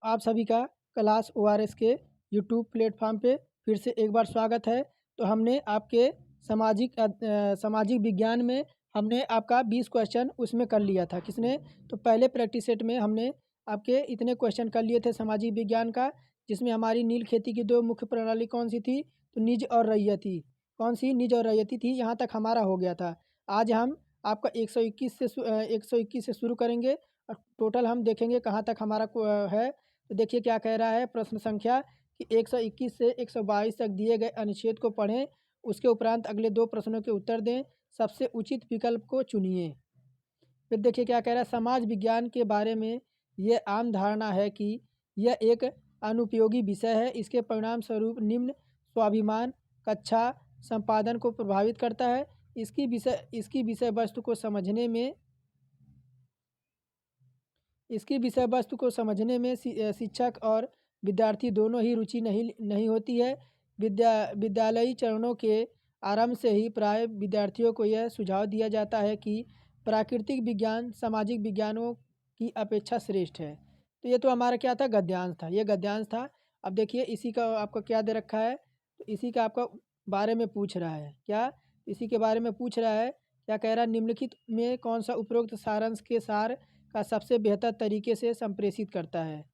आप सभी का क्लास ओआरएस के यूट्यूब प्लेटफॉर्म पे फिर से एक बार स्वागत है। तो हमने आपके सामाजिक विज्ञान में हमने आपका 20 क्वेश्चन उसमें कर लिया था। किसने? तो पहले प्रैक्टिस सेट में हमने आपके इतने क्वेश्चन कर लिए थे सामाजिक विज्ञान का, जिसमें हमारी नील खेती की दो मुख्य प्रणाली कौन सी थी? तो निज और रैयती। कौन सी? निज और रैयती थी। यहाँ तक हमारा हो गया था। आज हम आपका 121 से शुरू करेंगे और टोटल हम देखेंगे कहाँ तक हमारा है। तो देखिए क्या कह रहा है प्रश्न संख्या कि 121 से 122 तक दिए गए अनुच्छेद को पढ़ें, उसके उपरांत अगले दो प्रश्नों के उत्तर दें, सबसे उचित विकल्प को चुनिए। फिर देखिए क्या कह रहा है, समाज विज्ञान के बारे में यह आम धारणा है कि यह एक अनुपयोगी विषय है। इसके परिणाम स्वरूप निम्न स्वाभिमान कक्षा संपादन को प्रभावित करता है। इसकी विषय वस्तु को समझने में शिक्षक और विद्यार्थी दोनों ही रुचि नहीं होती है। विद्यालयी चरणों के आरंभ से ही प्राय विद्यार्थियों को यह सुझाव दिया जाता है कि प्राकृतिक विज्ञान सामाजिक विज्ञानों की अपेक्षा श्रेष्ठ है। तो ये तो हमारा क्या था? गद्यांश था। ये गद्यांश था। अब देखिए इसी का आपको क्या दे रखा है, तो इसी का आपका बारे में पूछ रहा है। क्या? इसी के बारे में पूछ रहा है। क्या कह रहा है? निम्नलिखित में कौन सा उपरोक्त सारांश के सार का सबसे बेहतर तरीके से संप्रेषित करता है?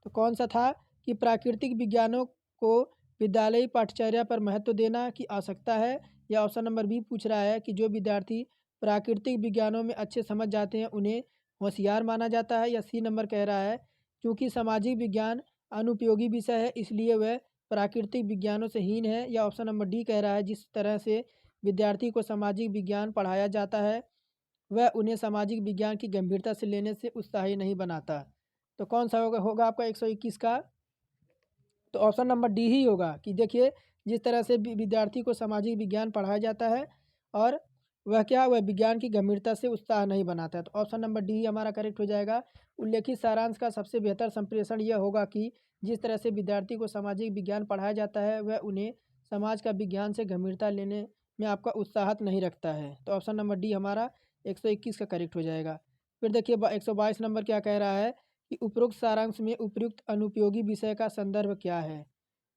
तो कौन सा था कि प्राकृतिक विज्ञानों को विद्यालयी पाठ्यचर्या पर महत्व देना की आवश्यकता है। या ऑप्शन नंबर बी पूछ रहा है कि जो विद्यार्थी प्राकृतिक विज्ञानों में अच्छे समझ जाते हैं उन्हें होशियार माना जाता है। या सी नंबर कह रहा है क्योंकि सामाजिक विज्ञान अनुपयोगी विषय है इसलिए वह प्राकृतिक विज्ञानों से हीन है। या ऑप्शन नंबर डी कह रहा है जिस तरह से विद्यार्थी को सामाजिक विज्ञान पढ़ाया जाता है वह उन्हें सामाजिक विज्ञान की गंभीरता से लेने से उत्साही नहीं बनाता। तो कौन सा होगा आपका 121 का? तो ऑप्शन नंबर डी ही होगा कि देखिए जिस तरह से विद्यार्थी को सामाजिक विज्ञान पढ़ाया जाता है और वह विज्ञान की गंभीरता से उत्साह नहीं बनाता है। तो ऑप्शन नंबर डी ही हमारा करेक्ट हो जाएगा। उल्लेखित सारांश का सबसे बेहतर संप्रेषण यह होगा कि जिस तरह से विद्यार्थी को सामाजिक विज्ञान पढ़ाया जाता है वह उन्हें समाज का विज्ञान से गंभीरता लेने में आपका उत्साहत नहीं रखता है। तो ऑप्शन नंबर डी हमारा 121 का करेक्ट हो जाएगा। फिर देखिए 122 नंबर क्या कह रहा है कि उपरोक्त सारांश में उपयुक्त अनुपयोगी विषय का संदर्भ क्या है?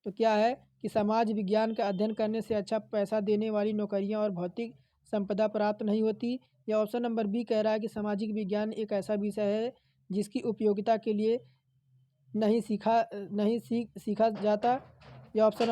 तो क्या है कि समाज विज्ञान का अध्ययन करने से अच्छा पैसा देने वाली नौकरियां और भौतिक संपदा प्राप्त नहीं होती। या ऑप्शन नंबर बी कह रहा है कि सामाजिक विज्ञान एक ऐसा विषय है जिसकी उपयोगिता के लिए नहीं सीखा जाता। या ऑप्शन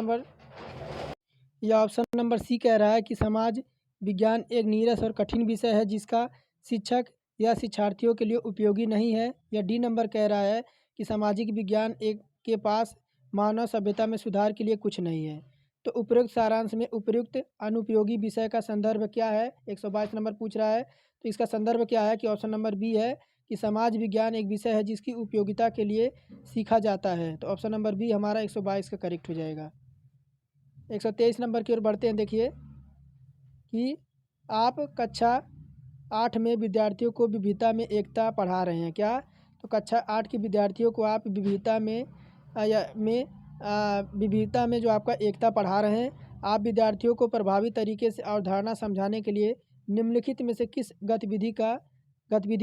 नंबर सी कह रहा है कि समाज विज्ञान एक नीरस और कठिन विषय है जिसका शिक्षक या शिक्षार्थियों के लिए उपयोगी नहीं है। या डी नंबर कह रहा है कि सामाजिक विज्ञान के पास मानव सभ्यता में सुधार के लिए कुछ नहीं है। तो उपरोक्त सारांश में उपयुक्त अनुपयोगी विषय का संदर्भ क्या है? 122 नंबर पूछ रहा है। तो इसका संदर्भ क्या है कि ऑप्शन नंबर बी है कि समाज विज्ञान एक विषय है जिसकी उपयोगिता के लिए सीखा जाता है। तो ऑप्शन नंबर बी हमारा 122 का करेक्ट हो जाएगा। 123 नंबर की ओर बढ़ते हैं। देखिए कि आप कक्षा 8 में विद्यार्थियों को विविधता में एकता पढ़ा रहे हैं। क्या? तो कक्षा 8 के विद्यार्थियों को आप विविधता में जो आपका एकता पढ़ा रहे हैं। आप विद्यार्थियों को प्रभावी तरीके से अवधारणा समझाने के लिए निम्नलिखित में से किस गतिविधि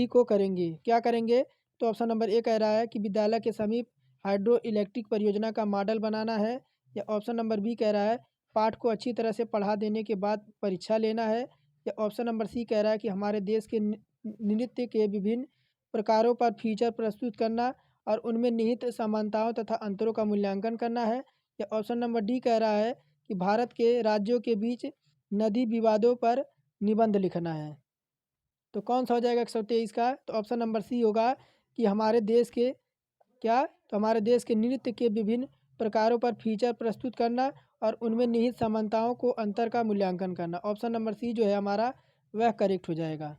को करेंगे? क्या करेंगे? तो ऑप्शन नंबर ए कह रहा है कि विद्यालय के समीप हाइड्रो इलेक्ट्रिक परियोजना का मॉडल बनाना है। या ऑप्शन नंबर बी कह रहा है पाठ को अच्छी तरह से पढ़ा देने के बाद परीक्षा लेना है। या ऑप्शन नंबर सी कह रहा है कि हमारे देश के नृत्य के विभिन्न प्रकारों पर फीचर प्रस्तुत करना और उनमें निहित समानताओं तथा अंतरों का मूल्यांकन करना है। या ऑप्शन नंबर डी कह रहा है कि भारत के राज्यों के बीच नदी विवादों पर निबंध लिखना है। तो कौन सा हो जाएगा 123 का? तो ऑप्शन नंबर सी होगा कि हमारे देश के नृत्य के विभिन्न प्रकारों पर फीचर प्रस्तुत करना और उनमें निहित समानताओं को अंतर का मूल्यांकन करना। ऑप्शन नंबर सी जो है हमारा वह करेक्ट हो जाएगा।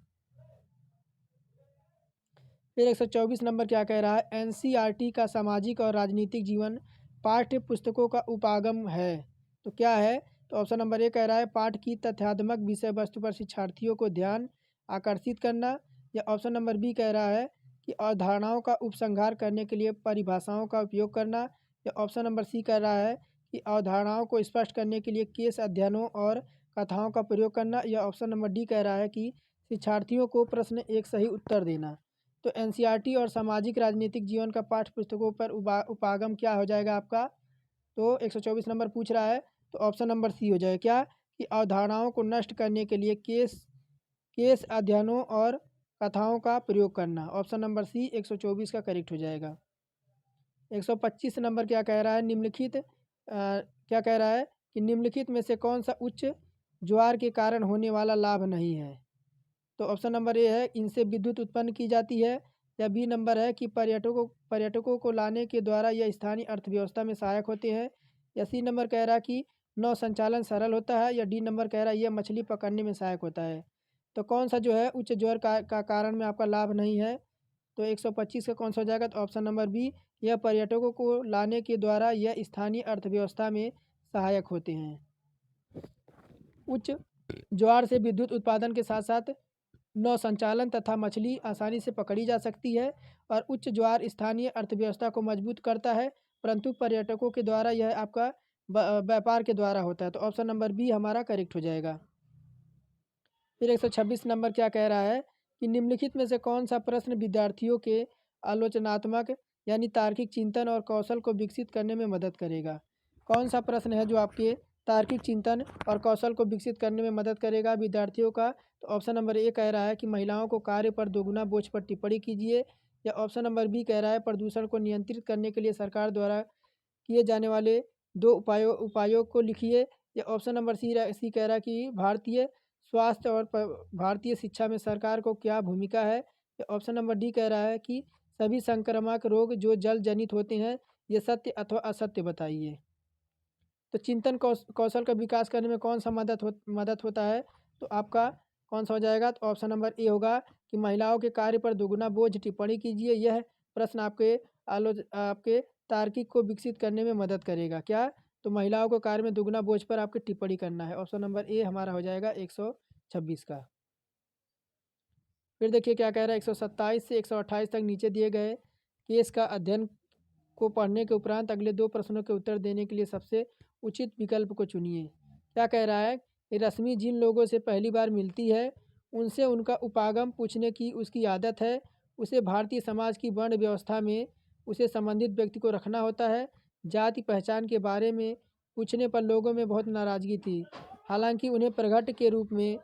फिर 124 नंबर क्या कह रहा है? एनसीईआरटी का सामाजिक और राजनीतिक जीवन पाठ्य पुस्तकों का उपागम है। तो क्या है? तो ऑप्शन नंबर ए कह रहा है पाठ की तथ्यात्मक विषय वस्तु पर शिक्षार्थियों को ध्यान आकर्षित करना। या ऑप्शन नंबर बी कह रहा है कि अवधारणाओं का उपसंहार करने के लिए परिभाषाओं का उपयोग करना। या ऑप्शन नंबर सी कह रहा है कि अवधारणाओं को स्पष्ट करने के लिए केस अध्ययनों और कथाओं का प्रयोग करना। या ऑप्शन नंबर डी कह रहा है कि शिक्षार्थियों को प्रश्न एक सही उत्तर देना। तो एनसीईआरटी और सामाजिक राजनीतिक जीवन का पाठ्य पुस्तकों पर उपागम क्या हो जाएगा आपका? तो 124 नंबर पूछ रहा है, तो ऑप्शन नंबर सी हो जाएगा क्या कि अवधारणाओं को नष्ट करने के लिए केस केस अध्ययनों और कथाओं का प्रयोग करना। ऑप्शन नंबर सी 124 का करेक्ट हो जाएगा। 125 नंबर क्या कह रहा है? क्या कह रहा है कि निम्नलिखित में से कौन सा उच्च ज्वार के कारण होने वाला लाभ नहीं है? तो ऑप्शन नंबर ए है इनसे विद्युत उत्पन्न की जाती है, या बी नंबर है कि पर्यटकों को लाने के द्वारा यह स्थानीय अर्थव्यवस्था में सहायक होते हैं, या सी नंबर कह रहा है कि नौ संचालन सरल होता है, या डी नंबर कह रहा है यह मछली पकड़ने में सहायक होता है। तो कौन सा जो है उच्च ज्वार का कारण में आपका लाभ नहीं है? तो 125 का कौन सा हो जाएगा? तो ऑप्शन नंबर बी, यह पर्यटकों को लाने के द्वारा यह स्थानीय अर्थव्यवस्था में सहायक होते हैं। उच्च ज्वार से विद्युत उत्पादन के साथ साथ नौ संचालन तथा मछली आसानी से पकड़ी जा सकती है, और उच्च ज्वार स्थानीय अर्थव्यवस्था को मजबूत करता है, परंतु पर्यटकों के द्वारा यह आपका व्यापार के द्वारा होता है। तो ऑप्शन नंबर बी हमारा करेक्ट हो जाएगा। फिर 126 नंबर क्या कह रहा है कि निम्नलिखित में से कौन सा प्रश्न विद्यार्थियों के आलोचनात्मक यानी तार्किक चिंतन और कौशल को विकसित करने में मदद करेगा? कौन सा प्रश्न है जो आपके तार्किक चिंतन और कौशल को विकसित करने में मदद करेगा विद्यार्थियों का? तो ऑप्शन नंबर ए कह रहा है कि महिलाओं को कार्य पर दोगुना बोझ पर टिप्पणी कीजिए, या ऑप्शन नंबर बी कह रहा है प्रदूषण को नियंत्रित करने के लिए सरकार द्वारा किए जाने वाले 2 उपायों को लिखिए, या ऑप्शन नंबर सी कह रहा है कि भारतीय स्वास्थ्य और भारतीय शिक्षा में सरकार को क्या भूमिका है, या ऑप्शन नंबर डी कह रहा है कि सभी संक्रामक रोग जो जल जनित होते हैं ये सत्य अथवा असत्य बताइए। तो चिंतन कौशल का विकास करने में कौन सा मदद होता है? तो आपका कौन सा हो जाएगा? तो ऑप्शन नंबर ए होगा कि महिलाओं के कार्य पर दोगुना बोझ टिप्पणी कीजिए। यह प्रश्न आपके तार्किक को विकसित करने में मदद करेगा। क्या? तो महिलाओं को कार्य में दोगुना बोझ पर आपको टिप्पणी करना है। ऑप्शन नंबर ए हमारा हो जाएगा 126 का। फिर देखिए क्या कह रहा है, 127 से 128 तक नीचे दिए गए केस का अध्ययन को पढ़ने के उपरांत अगले 2 प्रश्नों के उत्तर देने के लिए सबसे उचित विकल्प को चुनिए। क्या कह रहा है कि रश्मि जिन लोगों से पहली बार मिलती है उनसे उनका उपागम पूछने की उसकी आदत है। उसे भारतीय समाज की वर्ण व्यवस्था में उसे संबंधित व्यक्ति को रखना होता है। जाति पहचान के बारे में पूछने पर लोगों में बहुत नाराज़गी थी, हालांकि उन्हें प्रगट के रूप में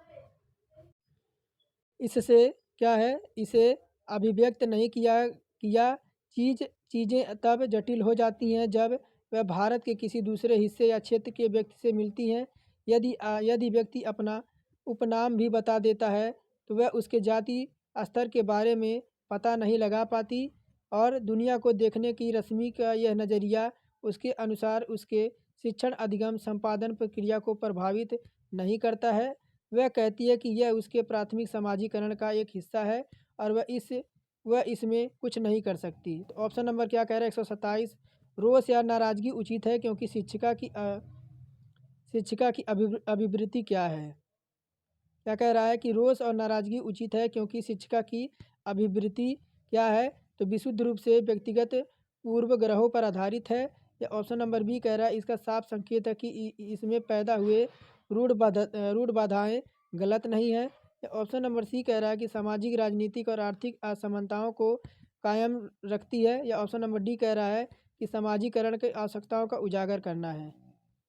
इससे क्या है इसे अभिव्यक्त नहीं किया। चीज़ें तब जटिल हो जाती हैं जब वह भारत के किसी दूसरे हिस्से या क्षेत्र के व्यक्ति से मिलती हैं। यदि व्यक्ति अपना उपनाम भी बता देता है तो वह उसके जाति स्तर के बारे में पता नहीं लगा पाती, और दुनिया को देखने की रश्मि का यह नज़रिया उसके अनुसार उसके शिक्षण अधिगम संपादन प्रक्रिया को प्रभावित नहीं करता है। वह कहती है कि यह उसके प्राथमिक समाजीकरण का एक हिस्सा है और वह इसमें कुछ नहीं कर सकती। तो ऑप्शन नंबर क्या कह रहा है 127, रोष या नाराज़गी उचित है क्योंकि शिक्षिका की अभिवृत्ति क्या है? क्या कह रहा है कि रोष और नाराज़गी उचित है क्योंकि शिक्षिका की अभिवृत्ति क्या है? तो विशुद्ध रूप से व्यक्तिगत पूर्वग्रहों पर आधारित है। या ऑप्शन नंबर बी कह रहा है इसका साफ संकेत है कि इसमें पैदा हुए रूढ़ बाधाएं गलत नहीं है। या ऑप्शन नंबर सी कह रहा है कि सामाजिक राजनीतिक और आर्थिक असमानताओं को कायम रखती है। या ऑप्शन नंबर डी कह रहा है कि समाजीकरण की आवश्यकताओं का उजागर करना है।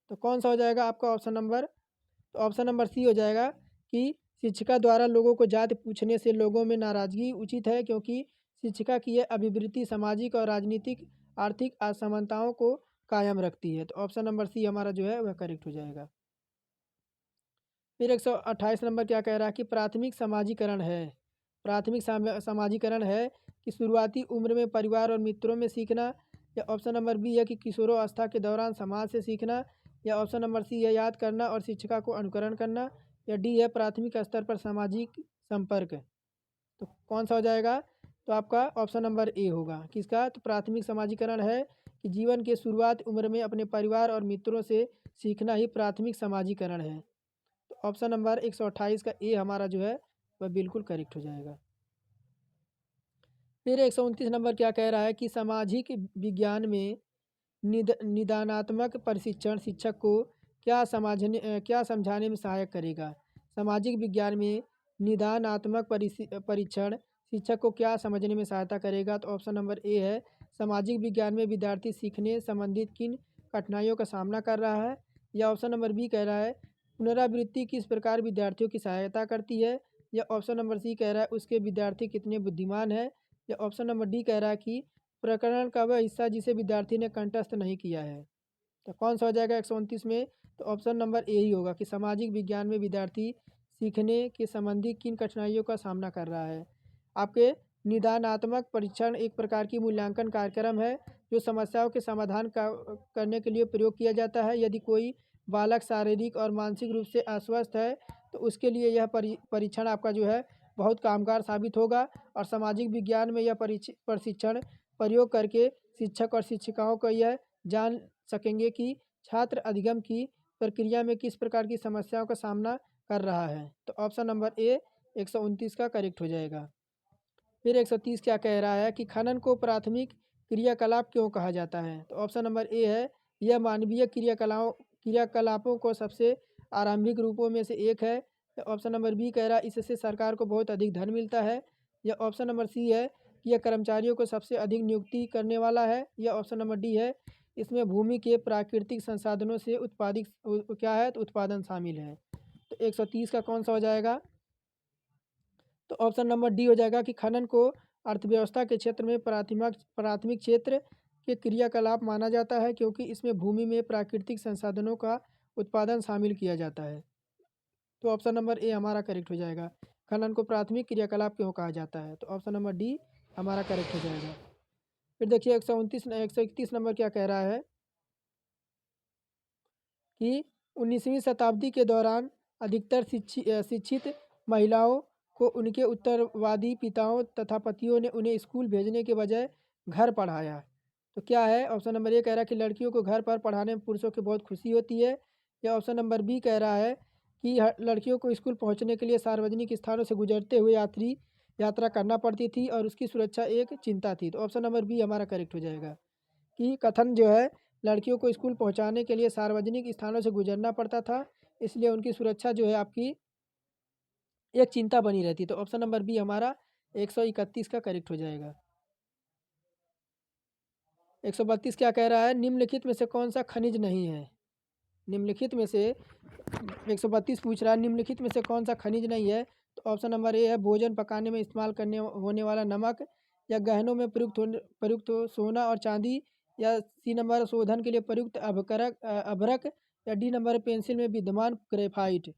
तो कौन सा हो जाएगा आपका ऑप्शन नंबर? तो ऑप्शन नंबर सी हो जाएगा कि शिक्षिका द्वारा लोगों को जाति पूछने से लोगों में नाराज़गी उचित है क्योंकि शिक्षिका की यह अभिवृत्ति सामाजिक और राजनीतिक आर्थिक असमानताओं को कायम रखती है। तो ऑप्शन नंबर सी हमारा जो है वह करेक्ट हो जाएगा। फिर 128 नंबर क्या कह रहा है कि प्राथमिक समाजीकरण है। प्राथमिक समाजीकरण है कि शुरुआती उम्र में परिवार और मित्रों में सीखना। या ऑप्शन नंबर बी है कि किशोरावस्था के दौरान समाज से सीखना। या ऑप्शन नंबर सी है याद करना और शिक्षिका को अनुकरण करना। या डी है प्राथमिक स्तर पर सामाजिक संपर्क। तो कौन सा हो जाएगा? तो आपका ऑप्शन नंबर ए होगा। किसका? तो प्राथमिक समाजीकरण है कि जीवन के शुरुआत उम्र में अपने परिवार और मित्रों से सीखना ही प्राथमिक समाजीकरण है। तो ऑप्शन नंबर 128 का ए हमारा जो है वह बिल्कुल करेक्ट हो जाएगा। फिर 129 नंबर क्या कह रहा है कि सामाजिक विज्ञान में निदानात्मक प्रशिक्षण शिक्षक को क्या समझाने में सहायक करेगा? सामाजिक विज्ञान में निदानात्मक परीक्षण शिक्षक को क्या समझने में सहायता करेगा? तो ऑप्शन नंबर ए है सामाजिक विज्ञान में विद्यार्थी सीखने संबंधित किन कठिनाइयों का सामना कर रहा है। या ऑप्शन नंबर बी कह रहा है पुनरावृत्ति किस प्रकार विद्यार्थियों की सहायता करती है। या ऑप्शन नंबर सी कह रहा है उसके विद्यार्थी कितने बुद्धिमान है। या ऑप्शन नंबर डी कह रहा है कि प्रकरण का वह हिस्सा जिसे विद्यार्थी ने कंठस्थ नहीं किया है। तो कौन सा हो जाएगा 129 में? तो ऑप्शन नंबर ए ही होगा कि सामाजिक विज्ञान में विद्यार्थी सीखने के संबंधी किन कठिनाइयों का सामना कर रहा है। आपके निदानात्मक परीक्षण एक प्रकार की मूल्यांकन कार्यक्रम है जो समस्याओं के समाधान करने के लिए प्रयोग किया जाता है। यदि कोई बालक शारीरिक और मानसिक रूप से अस्वस्थ है तो उसके लिए यह परीक्षण आपका जो है बहुत कामगार साबित होगा। और सामाजिक विज्ञान में यह प्रशिक्षण प्रयोग करके शिक्षक और शिक्षिकाओं को यह जान सकेंगे कि छात्र अधिगम की प्रक्रिया में किस प्रकार की समस्याओं का सामना कर रहा है। तो ऑप्शन नंबर ए 129 का करेक्ट हो जाएगा। फिर 130 क्या कह रहा है कि खनन को प्राथमिक क्रियाकलाप क्यों कहा जाता है। तो ऑप्शन नंबर ए है यह मानवीय क्रियाकलापों को सबसे आरंभिक रूपों में से एक है। ऑप्शन नंबर बी कह रहा है इससे सरकार को बहुत अधिक धन मिलता है। या ऑप्शन नंबर सी है कि यह कर्मचारियों को सबसे अधिक नियुक्ति करने वाला है। या ऑप्शन नंबर डी है इसमें भूमि के प्राकृतिक संसाधनों से उत्पादित क्या है तो उत्पादन शामिल है। तो 130 का कौन सा हो जाएगा? तो ऑप्शन नंबर डी हो जाएगा कि खनन को अर्थव्यवस्था के क्षेत्र में प्राथमिक क्षेत्र के क्रियाकलाप माना जाता है क्योंकि इसमें भूमि में प्राकृतिक संसाधनों का उत्पादन शामिल किया जाता है। तो ऑप्शन नंबर ए हमारा करेक्ट हो जाएगा। खनन को प्राथमिक क्रियाकलाप क्यों कहा जाता है? तो ऑप्शन नंबर डी हमारा करेक्ट हो जाएगा। फिर देखिए 131 नंबर क्या कह रहा है कि 19वीं शताब्दी के दौरान अधिकतर शिक्षित महिलाओं को उनके उत्तरवादी पिताओं तथा पतियों ने उन्हें स्कूल भेजने के बजाय घर पढ़ाया। तो क्या है? ऑप्शन नंबर ए कह रहा है कि लड़कियों को घर पर पढ़ाने में पुरुषों की बहुत खुशी होती है। या ऑप्शन नंबर बी कह रहा है कि लड़कियों को स्कूल पहुंचने के लिए सार्वजनिक स्थानों से गुजरते हुए यात्रा करना पड़ती थी और उसकी सुरक्षा एक चिंता थी। तो ऑप्शन नंबर बी हमारा करेक्ट हो जाएगा कि कथन जो है लड़कियों को स्कूल पहुंचाने के लिए सार्वजनिक स्थानों से गुजरना पड़ता था, इसलिए उनकी सुरक्षा जो है आपकी एक चिंता बनी रहती। तो ऑप्शन नंबर बी हमारा 131 का करेक्ट हो जाएगा। 132 क्या कह रहा है? निम्नलिखित में से कौन सा खनिज नहीं है? निम्नलिखित में से 132 पूछ रहा है निम्नलिखित में से कौन सा खनिज नहीं है। तो ऑप्शन नंबर ए है भोजन पकाने में इस्तेमाल करने होने वाला नमक। या गहनों में प्रयुक्त सोना और चांदी। या सी नंबर शोधन के लिए प्रयुक्त अभ्रक। या डी नंबर पेंसिल में विद्यमान ग्रेफाइट।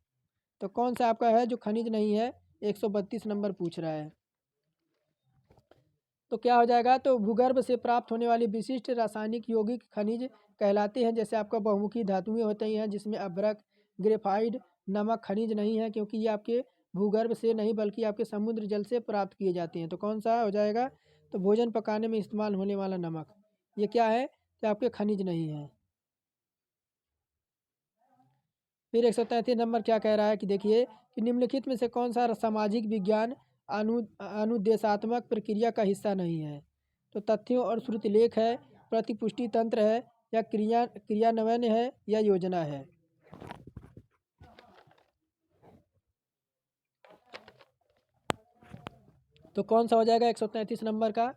तो कौन सा आपका है जो खनिज नहीं है? 132 नंबर पूछ रहा है। तो क्या हो जाएगा? तो भूगर्भ से प्राप्त होने वाली विशिष्ट रासायनिक यौगिक खनिज कहलाते हैं। जैसे आपका बहुमुखी धातुएं होती हैं जिसमें अभ्रक ग्रेफाइट नमक खनिज नहीं है क्योंकि ये आपके भूगर्भ से नहीं बल्कि आपके समुद्र जल से प्राप्त किए जाते हैं। तो कौन सा हो जाएगा? तो भोजन पकाने में इस्तेमाल होने वाला नमक ये क्या है कि आपके खनिज नहीं है। फिर 133 नंबर क्या कह रहा है कि देखिए कि निम्नलिखित में से कौन सा सामाजिक विज्ञान अनुदेशात्मक प्रक्रिया का हिस्सा नहीं है। तो तथ्यों और श्रुतिलेख है, प्रतिपुष्टि तंत्र है, या क्रियान्वयन है, या योजना है। तो कौन सा हो जाएगा 133 नंबर का?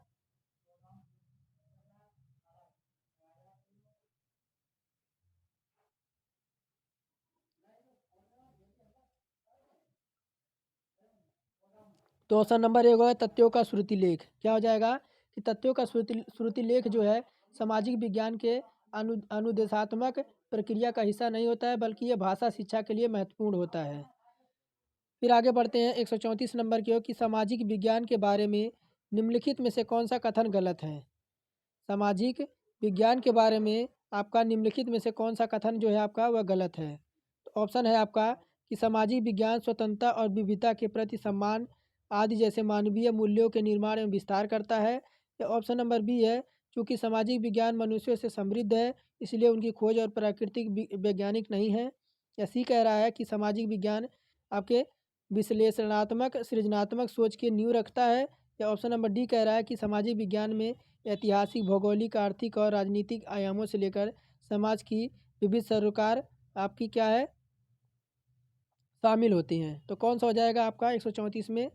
तो ऑप्शन नंबर एक होगा तथ्यों का श्रुतिलेख। क्या हो जाएगा कि तथ्यों का श्रुतिलेख जो है सामाजिक विज्ञान के अनुदेशात्मक प्रक्रिया का हिस्सा नहीं होता है बल्कि ये भाषा शिक्षा के लिए महत्वपूर्ण होता है। फिर आगे बढ़ते हैं 134 नंबर की ओर कि सामाजिक विज्ञान के बारे में निम्नलिखित में से कौन सा कथन गलत है। सामाजिक विज्ञान के बारे में आपका निम्नलिखित में से कौन सा कथन जो है आपका वह गलत है। तो ऑप्शन है आपका कि सामाजिक विज्ञान स्वतंत्रता और विविधता के प्रति सम्मान आदि जैसे मानवीय मूल्यों के निर्माण में विस्तार करता है। या ऑप्शन नंबर बी है चूँकि सामाजिक विज्ञान मनुष्यों से समृद्ध है इसलिए उनकी खोज और प्राकृतिक वैज्ञानिक नहीं है। या सी कह रहा है कि सामाजिक विज्ञान आपके विश्लेषणात्मक सृजनात्मक सोच की नींव रखता है। या ऑप्शन नंबर डी कह रहा है कि सामाजिक विज्ञान में ऐतिहासिक भौगोलिक आर्थिक और राजनीतिक आयामों से लेकर समाज की विविध सरोकार आपकी क्या है शामिल होती हैं। तो कौन सा हो जाएगा आपका 134 में?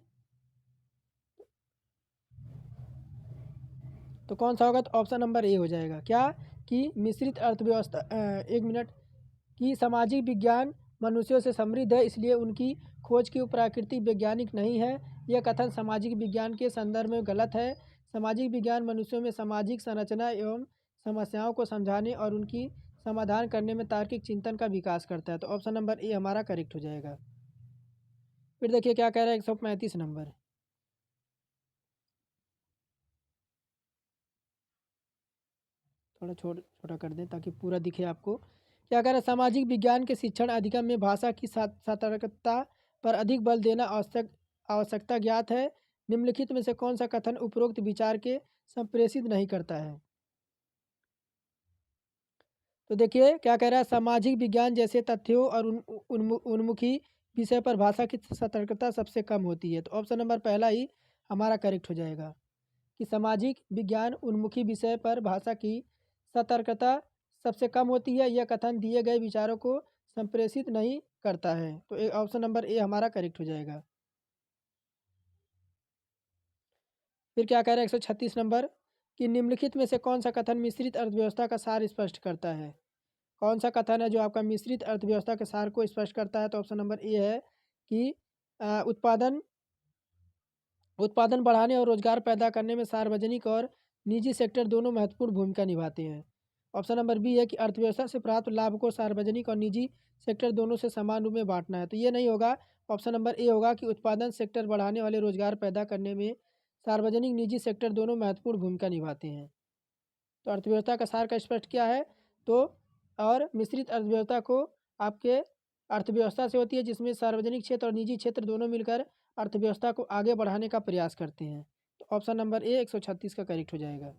तो कौन सा होगा? तो ऑप्शन नंबर ए हो जाएगा। क्या? कि मिश्रित अर्थव्यवस्था, एक मिनट, कि सामाजिक विज्ञान मनुष्यों से समृद्ध है, इसलिए उनकी खोज की प्राकृतिक वैज्ञानिक नहीं है। यह कथन सामाजिक विज्ञान के संदर्भ में गलत है। सामाजिक विज्ञान मनुष्यों में सामाजिक संरचना एवं समस्याओं को समझाने और उनकी समाधान करने में तार्किक चिंतन का विकास करता है। तो ऑप्शन नंबर ए हमारा करेक्ट हो जाएगा। फिर देखिए क्या कह रहा है 135 नंबर। थोड़ा छोटा कर दें ताकि पूरा दिखे आपको। क्या कह रहा है? सामाजिक विज्ञान के शिक्षण अधिगम में भाषा की सतर्कता पर अधिक बल देना आवश्यकता ज्ञात है। निम्नलिखित में से कौन सा कथन उपरोक्त विचार के संप्रेषित नहीं करता है? तो देखिए क्या कह रहा है? सामाजिक विज्ञान जैसे तथ्यों और उन्मुखी विषय पर भाषा की सतर्कता सबसे कम होती है। तो ऑप्शन नंबर पहला ही हमारा करेक्ट हो जाएगा कि सामाजिक विज्ञान उन्मुखी विषय पर भाषा की सतर्कता सबसे कम होती है। यह कथन दिए गए विचारों को संप्रेषित नहीं करता है। तो ऑप्शन नंबर ए हमारा करेक्ट हो जाएगा। फिर क्या कह रहा है 136 नंबर, कि निम्नलिखित में से कौन सा कथन मिश्रित अर्थव्यवस्था का सार स्पष्ट करता है? कौन सा कथन है जो आपका मिश्रित अर्थव्यवस्था के सार को स्पष्ट करता है? तो ऑप्शन नंबर ए है कि उत्पादन उत्पादन बढ़ाने और रोजगार पैदा करने में सार्वजनिक और निजी सेक्टर दोनों महत्वपूर्ण भूमिका निभाते हैं। ऑप्शन नंबर बी है कि अर्थव्यवस्था से प्राप्त लाभ को सार्वजनिक और निजी सेक्टर दोनों से समान रूप में बांटना है। तो ये नहीं होगा। ऑप्शन नंबर ए होगा कि उत्पादन सेक्टर बढ़ाने वाले रोजगार पैदा करने में सार्वजनिक निजी सेक्टर दोनों महत्वपूर्ण भूमिका निभाते हैं। तो अर्थव्यवस्था का सार का स्पष्ट क्या है? तो और मिश्रित अर्थव्यवस्था को आपके अर्थव्यवस्था से होती है जिसमें सार्वजनिक क्षेत्र और निजी क्षेत्र दोनों मिलकर अर्थव्यवस्था को आगे बढ़ाने का प्रयास करते हैं। तो ऑप्शन नंबर ए 136 का करेक्ट हो जाएगा।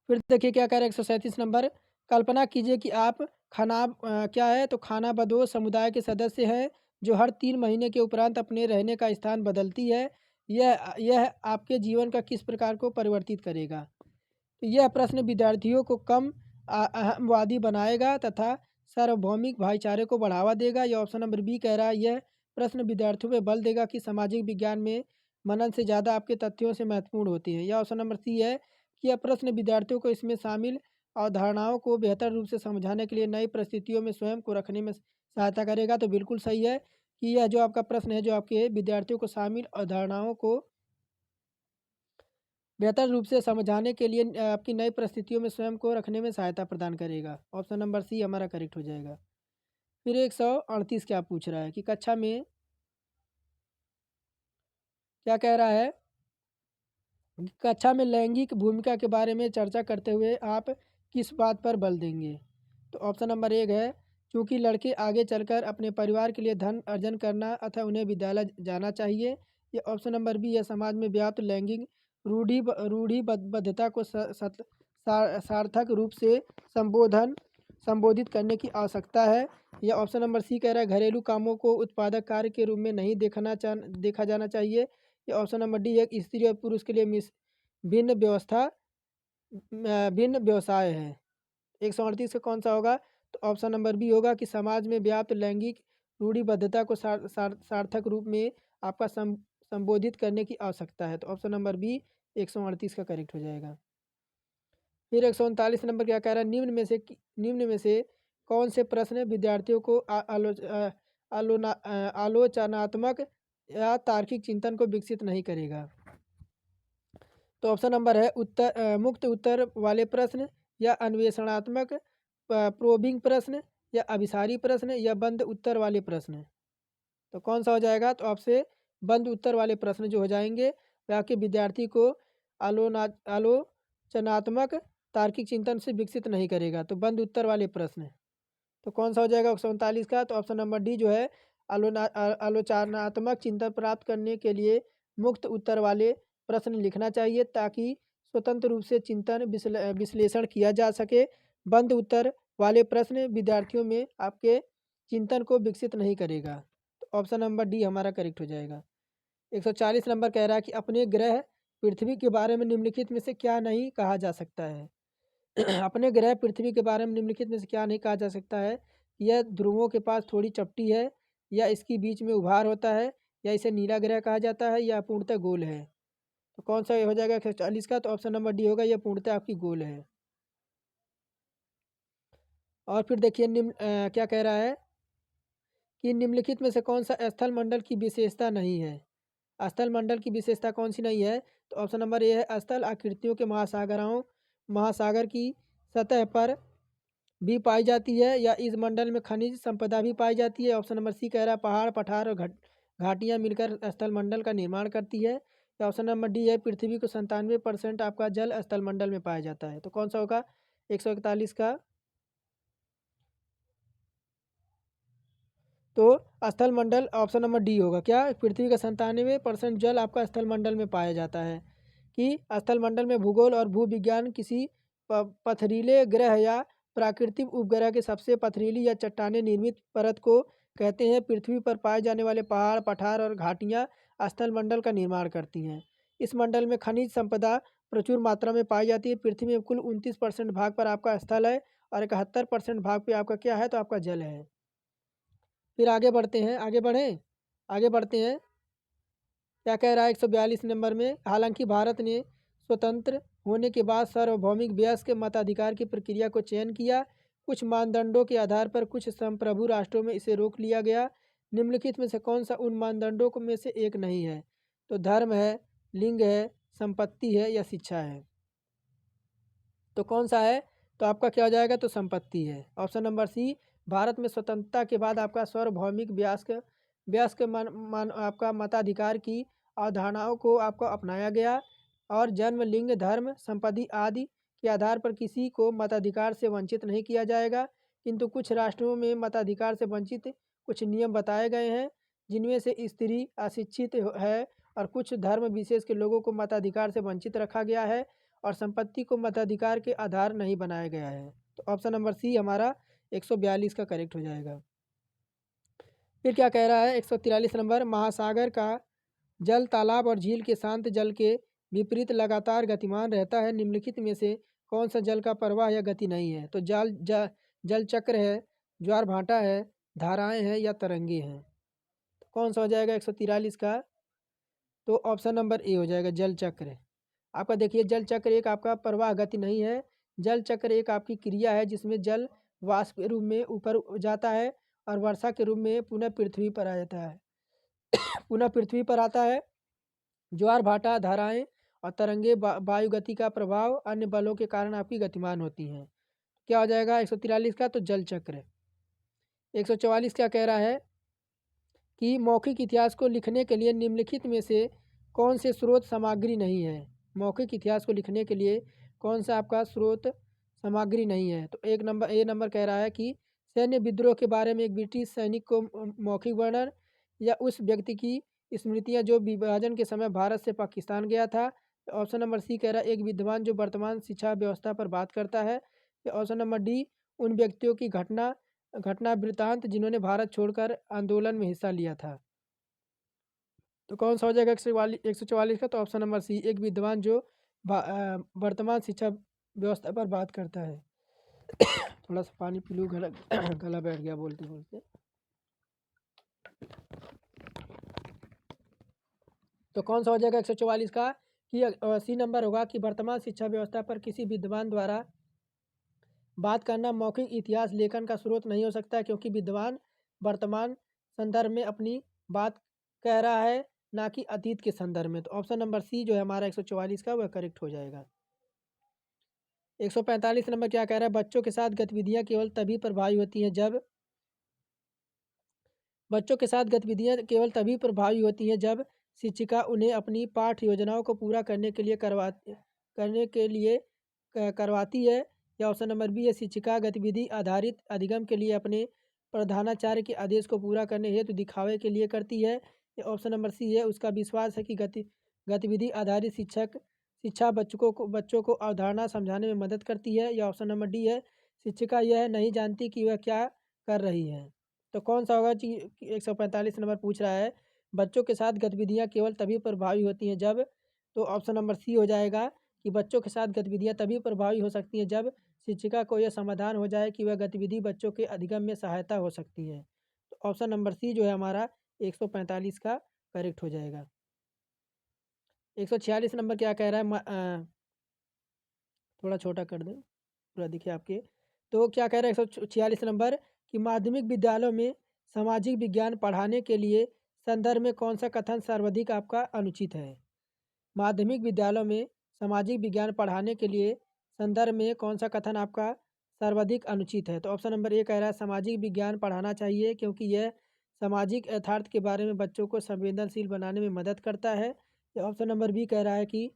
फिर देखिए क्या कह रहे हैं 137 नंबर, कल्पना कीजिए कि आप क्या है? तो खानाबदोश समुदाय के सदस्य हैं जो हर 3 महीने के उपरांत अपने रहने का स्थान बदलती है। यह आपके जीवन का किस प्रकार को परिवर्तित करेगा? तो यह प्रश्न विद्यार्थियों को कम अहमवादी बनाएगा तथा सार्वभौमिक भाईचारे को बढ़ावा देगा। यह ऑप्शन नंबर बी कह रहा है। यह प्रश्न विद्यार्थियों में बल देगा कि सामाजिक विज्ञान में मनन से ज़्यादा आपके तथ्यों से महत्वपूर्ण होते हैं। यह ऑप्शन नंबर सी है कि यह प्रश्न विद्यार्थियों को इसमें शामिल अवधारणाओं को बेहतर रूप से समझाने के लिए नई परिस्थितियों में स्वयं को रखने में सहायता करेगा। तो बिल्कुल सही है कि यह जो आपका प्रश्न है जो आपके विद्यार्थियों को शामिल अवधारणाओं को बेहतर रूप से समझाने के लिए आपकी नई परिस्थितियों में स्वयं को रखने में सहायता प्रदान करेगा। ऑप्शन नंबर सी हमारा करेक्ट हो जाएगा। फिर 138 क्या पूछ रहा है कि कक्षा में क्या कह रहा है? कक्षा में लैंगिक भूमिका के बारे में चर्चा करते हुए आप किस बात पर बल देंगे? तो ऑप्शन नंबर एक है क्योंकि लड़के आगे चलकर अपने परिवार के लिए धन अर्जन करना अतः उन्हें विद्यालय जाना चाहिए। ये ऑप्शन नंबर बी है समाज में व्याप्त लैंगिक रूढ़िबद्धता को सार्थक रूप से संबोधित करने की आवश्यकता है। यह ऑप्शन नंबर सी कह रहा है घरेलू कामों को उत्पादक कार्य के रूप में नहीं देखा जाना चाहिए। ये ऑप्शन नंबर डी है कि स्त्री और पुरुष के लिए भिन्न भिन्न व्यवसाय है। 138 का कौन सा होगा? तो ऑप्शन नंबर बी होगा कि समाज में व्याप्त लैंगिक रूढ़िबद्धता को सार्थक रूप में आपका संबोधित करने की आवश्यकता है। तो ऑप्शन नंबर बी 138 का करेक्ट हो जाएगा। फिर 139 नंबर क्या कह रहा है? निम्न में से कौन से प्रश्न विद्यार्थियों को आलोचनात्मक या तार्किक चिंतन को विकसित नहीं करेगा? तो ऑप्शन नंबर है मुक्त उत्तर वाले प्रश्न या अन्वेषणात्मक प्रोबिंग प्रश्न या अभिसारी प्रश्न या बंद उत्तर वाले प्रश्न। तो कौन सा हो जाएगा? तो आपसे बंद उत्तर वाले प्रश्न जो हो जाएंगे वह आपके विद्यार्थी को आलोचनात्मक तार्किक चिंतन से विकसित नहीं करेगा। तो बंद उत्तर वाले प्रश्न। तो कौन सा हो जाएगा 139 का? तो ऑप्शन नंबर डी जो है आलोचनात्मक चिंतन प्राप्त करने के लिए मुक्त उत्तर वाले प्रश्न लिखना चाहिए ताकि स्वतंत्र रूप से चिंतन विश्लेषण किया जा सके। बंद उत्तर वाले प्रश्न विद्यार्थियों में आपके चिंतन को विकसित नहीं करेगा। तो ऑप्शन नंबर डी हमारा करेक्ट हो जाएगा। 140 नंबर कह रहा है कि अपने ग्रह पृथ्वी के बारे में निम्नलिखित में से क्या नहीं कहा जा सकता है? अपने ग्रह पृथ्वी के बारे में निम्नलिखित में से क्या नहीं कहा जा सकता है? यह ध्रुवों के पास थोड़ी चपटी है, या इसके बीच में उभार होता है, या इसे नीला ग्रह कहा जाता है, या पूर्णतः गोल है। तो कौन सा हो जाएगा 140 का? तो ऑप्शन नंबर डी होगा, ये पूर्णतः आपकी गोल है। और फिर देखिए क्या कह रहा है कि निम्नलिखित में से कौन सा स्थल मंडल की विशेषता नहीं है? स्थल मंडल की विशेषता कौन सी नहीं है? तो ऑप्शन नंबर ए है, स्थल आकृतियों के महासागर की सतह पर भी पाई जाती है, या इस मंडल में खनिज संपदा भी पाई जाती है। ऑप्शन नंबर सी कह रहा है, पहाड़ पठार और घाटियाँ मिलकर स्थल मंडल का निर्माण करती है। या ऑप्शन नंबर डी है, पृथ्वी को 97% आपका जल स्थल मंडल में पाया जाता है। तो कौन सा होगा 141 का? तो स्थल मंडल ऑप्शन नंबर डी होगा। क्या? पृथ्वी का 97% जल आपका स्थल मंडल में पाया जाता है। कि स्थल मंडल में भूगोल और भू विज्ञान किसी पथरीले ग्रह या प्राकृतिक उपग्रह के सबसे पथरीली या चट्टाने निर्मित परत को कहते हैं। पृथ्वी पर पाए जाने वाले पहाड़ पठार और घाटियाँ स्थल मंडल का निर्माण करती हैं। इस मंडल में खनिज संपदा प्रचुर मात्रा में पाई जाती है। पृथ्वी में कुल 29% भाग पर आपका स्थल है और 71% भाग पे आपका क्या है? तो आपका जल है। फिर आगे बढ़ते हैं, आगे बढ़ें, आगे बढ़ते हैं। क्या कह रहा है 142 नंबर में? हालांकि भारत ने स्वतंत्र होने के बाद सार्वभौमिक वयस्क मताधिकार की प्रक्रिया को चयन किया। कुछ मानदंडों के आधार पर कुछ संप्रभु राष्ट्रों में इसे रोक लिया गया। निम्नलिखित में से कौन सा उन मानदंडों में से एक नहीं है? तो धर्म है, लिंग है, संपत्ति है, या शिक्षा है। तो कौन सा है? तो आपका क्या हो जाएगा? तो संपत्ति है। ऑप्शन नंबर सी, भारत में स्वतंत्रता के बाद आपका सार्वभौमिक वयस्क आपका मताधिकार की अवधारणाओं को आपको अपनाया गया और जन्म, लिंग, धर्म, संपत्ति आदि के आधार पर किसी को मताधिकार से वंचित नहीं किया जाएगा। किंतु कुछ राष्ट्रों में मताधिकार से वंचित कुछ नियम बताए गए हैं, जिनमें से स्त्री अशिक्षित है और कुछ धर्म विशेष के लोगों को मताधिकार से वंचित रखा गया है और संपत्ति को मताधिकार के आधार नहीं बनाया गया है। तो ऑप्शन नंबर सी हमारा 142 का करेक्ट हो जाएगा। फिर क्या कह रहा है 143 नंबर? महासागर का जल तालाब और झील के शांत जल के विपरीत लगातार गतिमान रहता है। निम्नलिखित में से कौन सा जल का प्रवाह या गति नहीं है? तो जल चक्र है, ज्वार भाटा है, धाराएं हैं, या तरंगे हैं। तो कौन सा हो जाएगा 143 का? तो ऑप्शन नंबर ए हो जाएगा, जल चक्र। आपका देखिए जल चक्र एक आपका प्रवाह गति नहीं है। जल चक्र एक आपकी क्रिया है जिसमें जल वाष्प के रूप में ऊपर जाता है और वर्षा के रूप में पुनः पृथ्वी पर आ जाता है पुनः पृथ्वी पर आता है। ज्वार भाटा, धाराएं और तरंगे वायु गति का प्रभाव अन्य बलों के कारण आपकी गतिमान होती हैं। क्या हो जाएगा 143 का? तो जल चक्र। 144 क्या कह रहा है कि मौखिक इतिहास को लिखने के लिए निम्नलिखित में से कौन से स्रोत सामग्री नहीं है? मौखिक इतिहास को लिखने के लिए कौन सा आपका स्रोत सामग्री नहीं है? तो एक नंबर ए नंबर कह रहा है कि सैन्य विद्रोह के बारे में एक ब्रिटिश सैनिक को मौखिक वर्णन, या उस व्यक्ति की स्मृतियाँ जो विभाजन के समय भारत से पाकिस्तान गया था। ऑप्शन नंबर सी कह रहा है एक विद्वान जो वर्तमान शिक्षा व्यवस्था पर बात करता है। ऑप्शन नंबर डी, उन व्यक्तियों की घटना वृत्तांत जिन्होंने भारत छोड़कर आंदोलन में हिस्सा लिया था। तो कौन सा हो जाएगा 144 का? तो ऑप्शन नंबर सी, एक विद्वान जो वर्तमान शिक्षा व्यवस्था पर बात करता है। थोड़ा सा पानी पी लूँ, गला गला बैठ गया बोलते बोलते। तो कौन सा हो जाएगा 144 का? कि सी नंबर होगा कि वर्तमान शिक्षा व्यवस्था पर किसी विद्वान द्वारा बात करना मौखिक इतिहास लेखन का स्रोत नहीं हो सकता है, क्योंकि विद्वान वर्तमान संदर्भ में अपनी बात कह रहा है, ना कि अतीत के संदर्भ में। तो ऑप्शन नंबर सी जो है हमारा 144 का वह करेक्ट हो जाएगा। 145 नंबर क्या कह रहा है? बच्चों के साथ गतिविधियां केवल तभी प्रभावी होती हैं जब शिक्षिका उन्हें अपनी पाठ्य योजनाओं को पूरा करने के लिए करवाती है। या ऑप्शन नंबर बी है, शिक्षिका गतिविधि आधारित अधिगम के लिए अपने प्रधानाचार्य के आदेश को पूरा करने हेतु दिखावे के लिए करती है। या ऑप्शन नंबर सी है, उसका विश्वास है कि गतिविधि आधारित शिक्षा बच्चों को अवधारणा समझाने में मदद करती है। या ऑप्शन नंबर डी है, शिक्षिका यह नहीं जानती कि वह क्या कर रही है। तो कौन सा होगा? 145 नंबर पूछ रहा है बच्चों के साथ गतिविधियां केवल तभी प्रभावी होती हैं जब, तो ऑप्शन नंबर सी हो जाएगा कि बच्चों के साथ गतिविधियां तभी प्रभावी हो सकती हैं जब शिक्षिका को यह समाधान हो जाए कि वह गतिविधि बच्चों के अधिगम में सहायता हो सकती है। तो ऑप्शन नंबर सी जो है हमारा 145 का करेक्ट हो जाएगा। 146 नंबर क्या कह रहा है? थोड़ा छोटा कर दें, पूरा दिखे आपके। तो क्या कह रहा है 146 नंबर कि माध्यमिक विद्यालयों में सामाजिक विज्ञान पढ़ाने के लिए संदर्भ में कौन सा कथन सर्वाधिक आपका अनुचित है? माध्यमिक विद्यालयों में सामाजिक विज्ञान पढ़ाने के लिए संदर्भ में कौन सा कथन आपका सर्वाधिक अनुचित है? तो ऑप्शन नंबर ए कह रहा है सामाजिक विज्ञान पढ़ाना चाहिए क्योंकि यह सामाजिक यथार्थ के बारे में बच्चों को संवेदनशील बनाने में मदद करता है। या ऑप्शन नंबर बी कह रहा है कि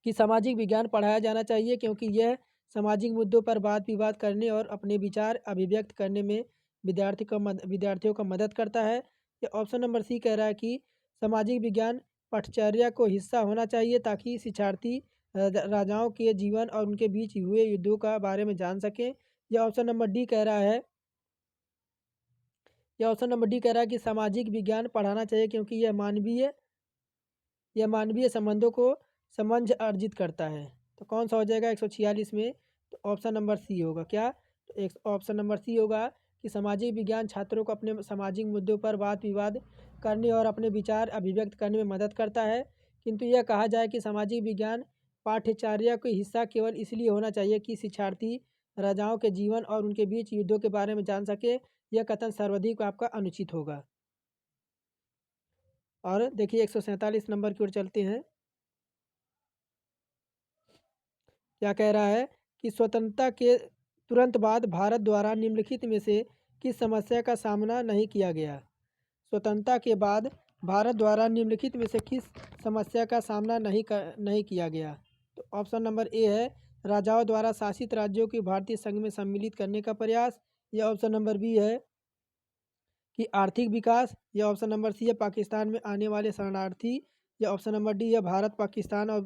कि सामाजिक विज्ञान पढ़ाया जाना चाहिए क्योंकि यह सामाजिक मुद्दों पर वाद विवाद करने और अपने विचार अभिव्यक्त करने में विद्यार्थियों का मदद करता है। या ऑप्शन नंबर सी कह रहा है कि सामाजिक विज्ञान पठचर्या को हिस्सा होना चाहिए ताकि शिक्षार्थी राजाओं के जीवन और उनके बीच हुए युद्धों का बारे में जान सकें। या ऑप्शन नंबर डी कह रहा है कि सामाजिक विज्ञान पढ़ाना चाहिए क्योंकि यह मानवीय संबंधों को समझ अर्जित करता है। तो कौन सा हो जाएगा 146 में? तो ऑप्शन नंबर सी होगा। क्या? तो एक ऑप्शन नंबर सी होगा कि सामाजिक विज्ञान छात्रों को अपने सामाजिक मुद्दों पर वाद विवाद करने और अपने विचार अभिव्यक्त करने में मदद करता है। किंतु यह कहा जाए कि सामाजिक विज्ञान पाठ्यचर्या का हिस्सा केवल इसलिए होना चाहिए कि शिक्षार्थी राजाओं के जीवन और उनके बीच युद्धों के बारे में जान सके। यह कथन सर्वाधिक आपका अनुचित होगा। और देखिए 147 नंबर की ओर चलते हैं। क्या कह रहा है कि स्वतंत्रता के तुरंत बाद भारत द्वारा निम्नलिखित में से किस समस्या का सामना नहीं किया गया? स्वतंत्रता के बाद भारत द्वारा निम्नलिखित में से किस समस्या का सामना नहीं किया गया? तो ऑप्शन नंबर ए है राजाओं द्वारा शासित राज्यों की भारतीय संघ में सम्मिलित करने का प्रयास। या ऑप्शन नंबर बी है कि आर्थिक विकास। या ऑप्शन नंबर सी है पाकिस्तान में आने वाले शरणार्थी। या ऑप्शन नंबर डी है भारत पाकिस्तान और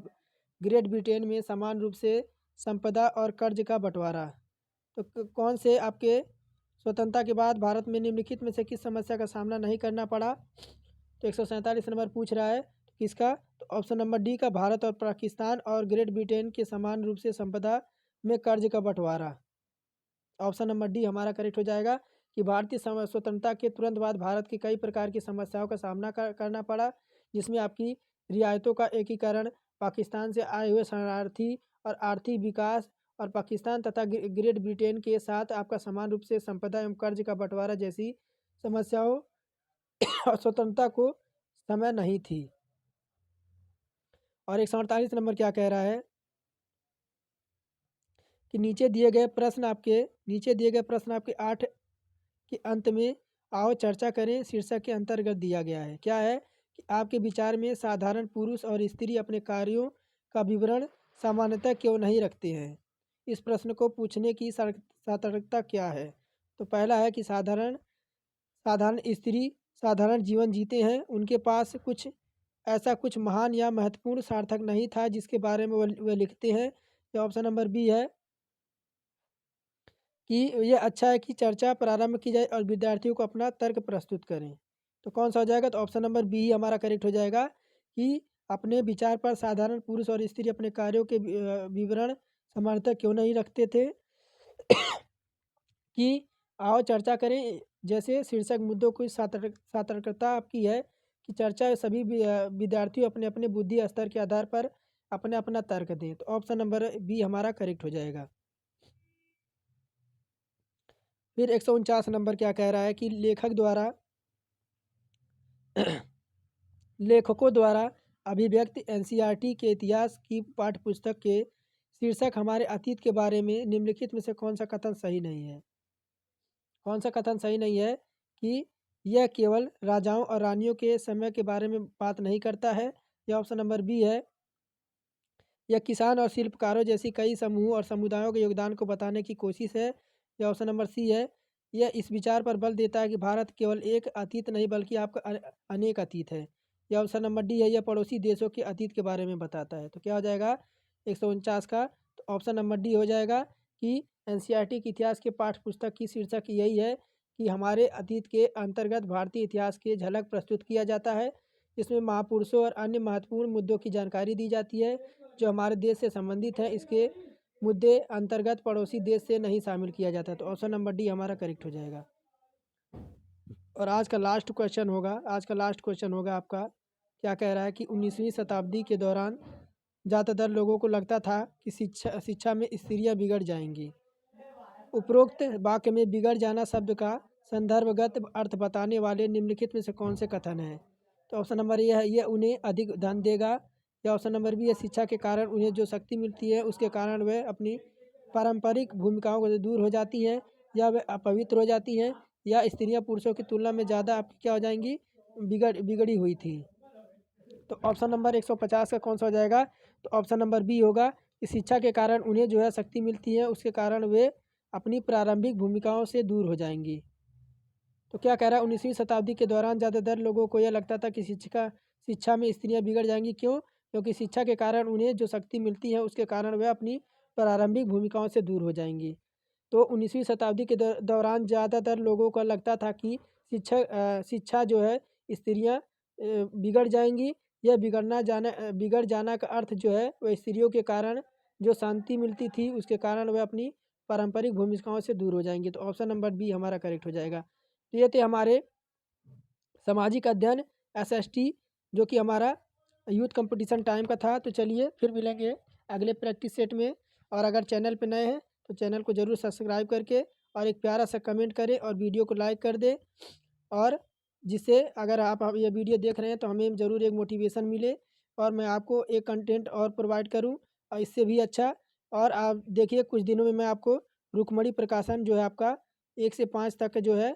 ग्रेट ब्रिटेन में समान रूप से संपदा और कर्ज का बंटवारा। तो कौन से आपके स्वतंत्रता के बाद भारत में निम्नलिखित में से किस समस्या का सामना नहीं करना पड़ा? तो 147 नंबर पूछ रहा है किसका? तो ऑप्शन नंबर डी का भारत और पाकिस्तान और ग्रेट ब्रिटेन के समान रूप से संपदा में कर्ज का बंटवारा। ऑप्शन नंबर डी हमारा करेक्ट हो जाएगा कि भारतीय स्वतंत्रता के तुरंत बाद भारत की कई प्रकार की समस्याओं का सामना करना पड़ा, जिसमें आपकी रियायतों का एकीकरण, पाकिस्तान से आए हुए शरणार्थी और आर्थिक विकास और पाकिस्तान तथा ग्रेट ब्रिटेन के साथ आपका समान रूप से संपदा एवं कर्ज का बंटवारा जैसी समस्याओं और स्वतंत्रता को समय नहीं थी। और 148 नंबर क्या कह रहा है कि नीचे दिए गए प्रश्न आपके 8 के अंत में आओ चर्चा करें शीर्षक के अंतर्गत दिया गया है। क्या है कि आपके विचार में साधारण पुरुष और स्त्री अपने कार्यों का विवरण सामान्यतः क्यों नहीं रखते हैं? इस प्रश्न को पूछने की सार्थकता क्या है? तो पहला है कि साधारण स्त्री साधारण जीवन जीते हैं, उनके पास कुछ महान या महत्वपूर्ण सार्थक नहीं था जिसके बारे में वह लिखते हैं। या ऑप्शन नंबर बी है कि यह अच्छा है कि चर्चा प्रारंभ की जाए और विद्यार्थियों को अपना तर्क प्रस्तुत करें। तो कौन सा हो जाएगा? तो ऑप्शन नंबर बी हमारा करेक्ट हो जाएगा कि अपने विचार पर साधारण पुरुष और स्त्री अपने कार्यों के विवरण सामान्यतः क्यों नहीं रखते थे कि आओ चर्चा करें जैसे शीर्षक मुद्दों की सार्थकता आपकी है कि चर्चा सभी विद्यार्थियों अपने अपने बुद्धि स्तर के आधार पर अपना अपना तर्क दें। तो ऑप्शन नंबर बी हमारा करेक्ट हो जाएगा। फिर 149 नंबर क्या कह रहा है कि लेखकों द्वारा अभिव्यक्त एनसीईआरटी के इतिहास की पाठ्यपुस्तक के शीर्षक हमारे अतीत के बारे में निम्नलिखित में से कौन सा कथन सही नहीं है? कौन सा कथन सही नहीं है कि यह केवल राजाओं और रानियों के समय के बारे में बात नहीं करता है। या ऑप्शन नंबर बी है यह किसान और शिल्पकारों जैसी कई समूहों और समुदायों के योगदान को बताने की कोशिश है। या ऑप्शन नंबर सी है यह इस विचार पर बल देता है कि भारत केवल एक अतीत नहीं बल्कि आपका अनेक अतीत है। या ऑप्शन नंबर डी है यह पड़ोसी देशों के अतीत के बारे में बताता है। तो क्या हो जाएगा 149 का? तो ऑप्शन नंबर डी हो जाएगा कि एनसीईआरटी के इतिहास के पाठ्य पुस्तक की शीर्षक यही है कि हमारे अतीत के अंतर्गत भारतीय इतिहास की झलक प्रस्तुत किया जाता है। इसमें महापुरुषों और अन्य महत्वपूर्ण मुद्दों की जानकारी दी जाती है जो हमारे देश से संबंधित है। इसके मुद्दे अंतर्गत पड़ोसी देश से नहीं शामिल किया जाता। तो ऑप्शन नंबर डी हमारा करेक्ट हो जाएगा। और आज का लास्ट क्वेश्चन होगा आपका क्या कह रहा है कि 19वीं शताब्दी के दौरान ज़्यादातर लोगों को लगता था कि शिक्षा में स्त्रियां बिगड़ जाएंगी। उपरोक्त वाक्य में बिगड़ जाना शब्द का संदर्भगत अर्थ बताने वाले निम्नलिखित में से कौन से कथन हैं? तो ऑप्शन नंबर ए है, यह उन्हें अधिक धन देगा। या ऑप्शन नंबर बी है, शिक्षा के कारण उन्हें जो शक्ति मिलती है उसके कारण वह अपनी पारंपरिक भूमिकाओं से दूर हो जाती हैं, या वह अपवित्र हो जाती हैं, या स्त्रियां पुरुषों की तुलना में ज़्यादा आपकी क्या हो जाएंगी, बिगड़ी हुई थी। तो ऑप्शन नंबर 150 का कौन सा हो जाएगा? तो ऑप्शन नंबर बी होगा कि शिक्षा के कारण उन्हें जो है शक्ति मिलती है, उसके कारण वे अपनी प्रारंभिक भूमिकाओं से दूर हो जाएंगी। तो क्या कह रहा है, 19वीं शताब्दी के दौरान ज़्यादातर लोगों को यह लगता था कि शिक्षा में स्त्रियां बिगड़ जाएंगी। क्यों? क्योंकि शिक्षा के कारण उन्हें जो शक्ति मिलती है उसके कारण वह अपनी प्रारंभिक भूमिकाओं से दूर हो जाएंगी। तो 19वीं शताब्दी के दौरान ज़्यादातर लोगों को लगता था कि शिक्षा जो है स्त्रियां बिगड़ जाएंगी। यह बिगड़ जाना का अर्थ जो है वह स्त्रियों के कारण जो शांति मिलती थी उसके कारण वह अपनी पारंपरिक भूमिकाओं से दूर हो जाएंगी। तो ऑप्शन नंबर बी हमारा करेक्ट हो जाएगा। तो ये थे हमारे सामाजिक अध्ययन SST, जो कि हमारा यूथ कंपटीशन टाइम का था। तो चलिए फिर मिलेंगे अगले प्रैक्टिस सेट में। और अगर चैनल पर नए हैं तो चैनल को ज़रूर सब्सक्राइब करके और एक प्यारा सा कमेंट करें और वीडियो को लाइक कर दें, और जिससे अगर आप ये वीडियो देख रहे हैं तो हमें ज़रूर एक मोटिवेशन मिले और मैं आपको एक कंटेंट और प्रोवाइड करूं और इससे भी अच्छा। और आप देखिए कुछ दिनों में मैं आपको रुक्मणी प्रकाशन जो है आपका 1 से 5 तक जो है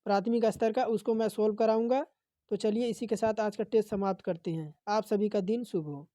प्राथमिक स्तर का, उसको मैं सोल्व कराऊंगा। तो चलिए इसी के साथ आज का टेस्ट समाप्त करते हैं। आप सभी का दिन शुभ हो।